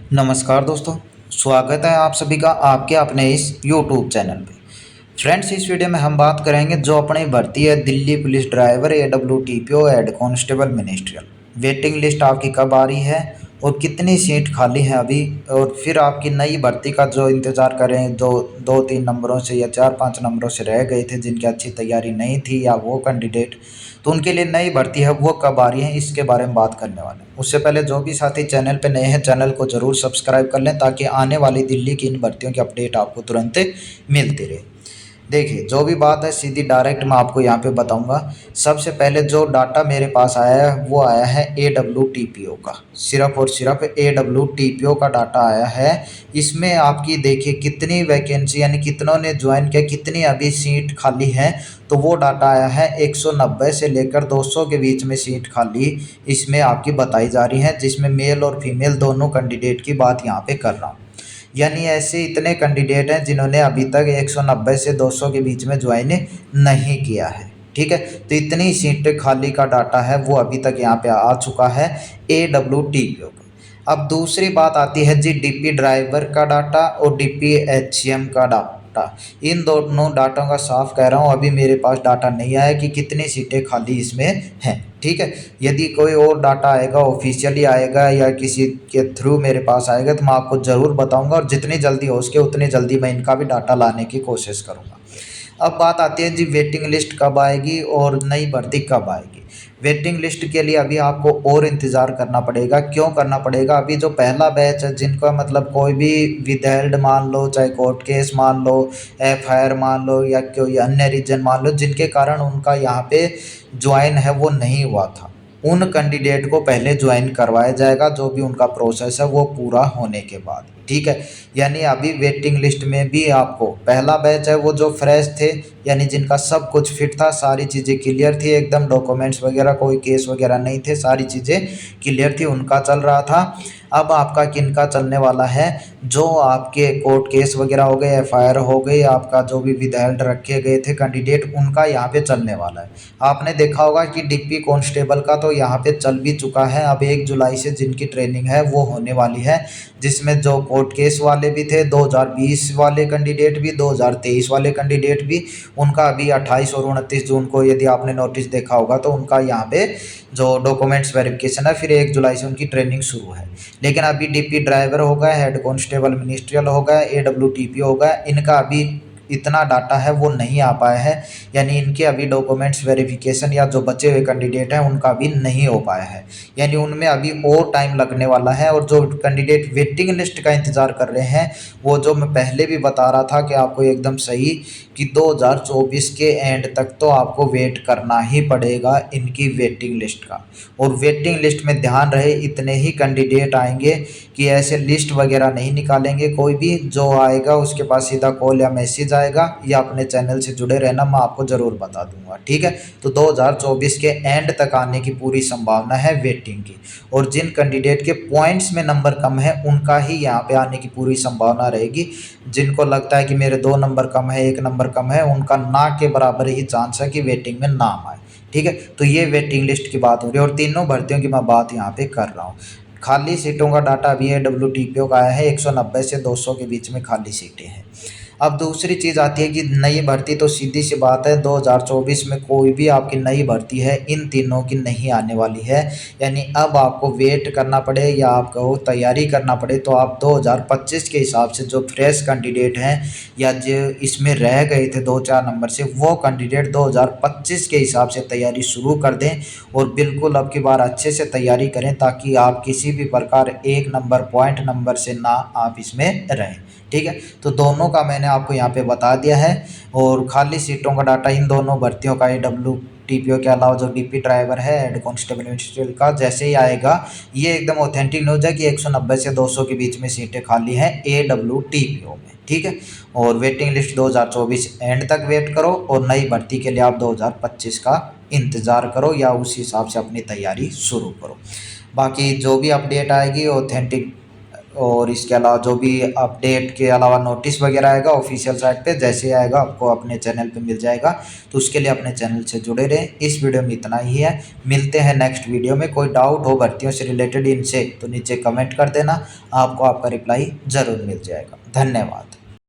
नमस्कार दोस्तों। स्वागत है आप सभी का आपके अपने इस YouTube चैनल पे। फ्रेंड्स, इस वीडियो में हम बात करेंगे जो अपनी भर्ती है Delhi police driver AWTPO head constable ministerial. Waiting list आपकी कब आ रही है और कितनी सीट खाली है अभी, और फिर आपकी नई भर्ती का जो इंतज़ार कर रहे हैं, जो 2-3 नंबरों से या 4-5 नंबरों से रह गए थे, जिनकी अच्छी तैयारी नहीं थी या वो कैंडिडेट, तो उनके लिए नई भर्ती है वो कब आ रही है, इसके बारे में बात करने वाले हैं। उससे पहले जो भी साथी चैनल पे नए हैं, चैनल को ज़रूर सब्सक्राइब कर लें ताकि आने वाली दिल्ली की इन भर्तियों की अपडेट आपको तुरंत मिलती रहे। देखिए, जो भी बात है सीधी डायरेक्ट मैं आपको यहाँ पे बताऊंगा। सबसे पहले जो डाटा मेरे पास आया है वो आया है AWTPO का, सिर्फ और सिर्फ AWTPO का डाटा आया है। इसमें आपकी देखिए कितनी वैकेंसी यानी कितनों ने ज्वाइन किया, कितनी अभी सीट खाली है, तो वो डाटा आया है 190 से लेकर 200 के बीच में सीट खाली इसमें आपकी बताई जा रही है, जिसमें मेल और फीमेल दोनों कैंडिडेट की बात यहाँ पे कर रहा हूँ। यानी ऐसे इतने कैंडिडेट हैं जिन्होंने अभी तक 190 से 200 के बीच में ज्वाइन नहीं किया है। ठीक है, तो इतनी सीटें खाली का डाटा है वो अभी तक यहाँ पे आ चुका है AWTPO का। अब दूसरी बात आती है जी DP ड्राइवर का डाटा और DP HCM का डाटा। इन दोनों डाटों का साफ कह रहा हूँ, अभी मेरे पास डाटा नहीं आया कि कितनी सीटें खाली इसमें हैं। ठीक है, यदि कोई और डाटा आएगा, ऑफिशियली आएगा या किसी के थ्रू मेरे पास आएगा, तो मैं आपको ज़रूर बताऊंगा और जितनी जल्दी हो सके उतनी जल्दी मैं इनका भी डाटा लाने की कोशिश करूंगा। अब बात आती है जी वेटिंग लिस्ट कब आएगी और नई भर्ती कब आएगी। वेटिंग लिस्ट के लिए अभी आपको और इंतज़ार करना पड़ेगा। क्यों करना पड़ेगा? अभी जो पहला बैच है, जिनका मतलब कोई भी विदहेल्ड मान लो, चाहे कोर्ट केस मान लो, FIR मान लो या कोई अन्य रीजन मान लो, जिनके कारण उनका यहाँ पे ज्वाइन है वो नहीं हुआ था, उन कैंडिडेट को पहले ज्वाइन करवाया जाएगा, जो भी उनका प्रोसेस है वो पूरा होने के बाद। ठीक है, यानी अभी वेटिंग लिस्ट में भी आपको पहला बैच है वो जो फ्रेश थे, यानी जिनका सब कुछ फिट था, सारी चीज़ें क्लियर थी एकदम, डॉक्यूमेंट्स वगैरह कोई केस वगैरह नहीं थे, सारी चीज़ें क्लियर थी, उनका चल रहा था। अब आपका किनका चलने वाला है? जो आपके कोर्ट केस वगैरह हो गए, FIR हो गई, आपका जो भी विदहेल्ड रखे गए थे कैंडिडेट, उनका यहाँ पे चलने वाला है। आपने देखा होगा कि DP कांस्टेबल का तो यहाँ पे चल भी चुका है। अब 1 जुलाई से जिनकी ट्रेनिंग है वो होने वाली है, जिसमें जो कोर्ट केस वाले भी थे, 2020 वाले कैंडिडेट भी, 2023 वाले कैंडिडेट भी, उनका अभी 28 और 29 जून को, यदि आपने नोटिस देखा होगा, तो उनका यहाँ पे जो डॉक्यूमेंट्स वेरिफिकेशन है, फिर 1 जुलाई से उनकी ट्रेनिंग शुरू है। लेकिन अभी DP ड्राइवर हो गया, हेड कांस्टेबल मिनिस्ट्रियल हो गया, AWTPO हो गया, इनका अभी इतना डाटा है वो नहीं आ पाया है। यानी इनके अभी डॉक्यूमेंट्स वेरिफिकेशन या जो बचे हुए कैंडिडेट हैं उनका अभी नहीं हो पाया है, यानी उनमें अभी और टाइम लगने वाला है। और जो कैंडिडेट वेटिंग लिस्ट का इंतज़ार कर रहे हैं, वो जो मैं पहले भी बता रहा था कि आपको एकदम सही कि 2024 के एंड तक तो आपको वेट करना ही पड़ेगा इनकी वेटिंग लिस्ट का। और वेटिंग लिस्ट में ध्यान रहे, इतने ही कैंडिडेट आएंगे कि ऐसे लिस्ट वगैरह नहीं निकालेंगे कोई भी। जो आएगा उसके पास सीधा कॉल या मैसेज आएगा, या अपने चैनल से जुड़े रहना, मैं आपको ज़रूर बता दूंगा। ठीक है, तो 2024 के एंड तक आने की पूरी संभावना है वेटिंग की। और जिन कैंडिडेट के पॉइंट्स में नंबर कम है उनका ही यहाँ पे आने की पूरी संभावना रहेगी। जिनको लगता है कि मेरे 2 नंबर कम है, 1 नंबर कम है, उनका ना के बराबर ही चांस है कि वेटिंग में नाम आए। ठीक है, तो ये वेटिंग लिस्ट की बात हो रही है और तीनों भर्तियों की मैं बात यहाँ पे कर रहा हूँ। खाली सीटों का डाटा अभी AWTPO का आया है, 190 से 200 के बीच में खाली सीटें हैं। अब दूसरी चीज़ आती है कि नई भर्ती, तो सीधी सी बात है 2024 में कोई भी आपकी नई भर्ती है इन तीनों की नहीं आने वाली है। यानी अब आपको वेट करना पड़े या आपको तैयारी करना पड़े, तो आप 2025 के हिसाब से जो फ्रेश कैंडिडेट हैं या जो इसमें रह गए थे 2-4 नंबर से, वो कैंडिडेट 2025 के हिसाब से तैयारी शुरू कर दें और बिल्कुल अब की बार अच्छे से तैयारी करें, ताकि आप किसी भी प्रकार 1 नंबर पॉइंट नंबर से ना आप इसमें रहें। ठीक है, तो दोनों का मैंने आपको यहाँ पे बता दिया है। और खाली सीटों का डाटा इन दोनों भर्तियों का AWTPO के अलावा जो DP ड्राइवर है, हेड कांस्टेबल मिनिस्ट्रियल का, जैसे ही आएगा, ये एकदम ऑथेंटिक न्यूज़ है कि 190 से 200 के बीच में सीटें खाली हैं AWTPO में। ठीक है, और वेटिंग लिस्ट 2024 एंड तक वेट करो और नई भर्ती के लिए आप 2025 का इंतज़ार करो या उस हिसाब से अपनी तैयारी शुरू करो। बाकी जो भी अपडेट आएगी ऑथेंटिक और इसके अलावा जो भी अपडेट के अलावा नोटिस वगैरह आएगा ऑफिशियल साइट पे, जैसे ही आएगा आपको अपने चैनल पे मिल जाएगा। तो उसके लिए अपने चैनल से जुड़े रहें। इस वीडियो में इतना ही है, मिलते हैं नेक्स्ट वीडियो में। कोई डाउट हो भर्तियों से रिलेटेड इनसे तो नीचे कमेंट कर देना, आपको आपका रिप्लाई ज़रूर मिल जाएगा। धन्यवाद।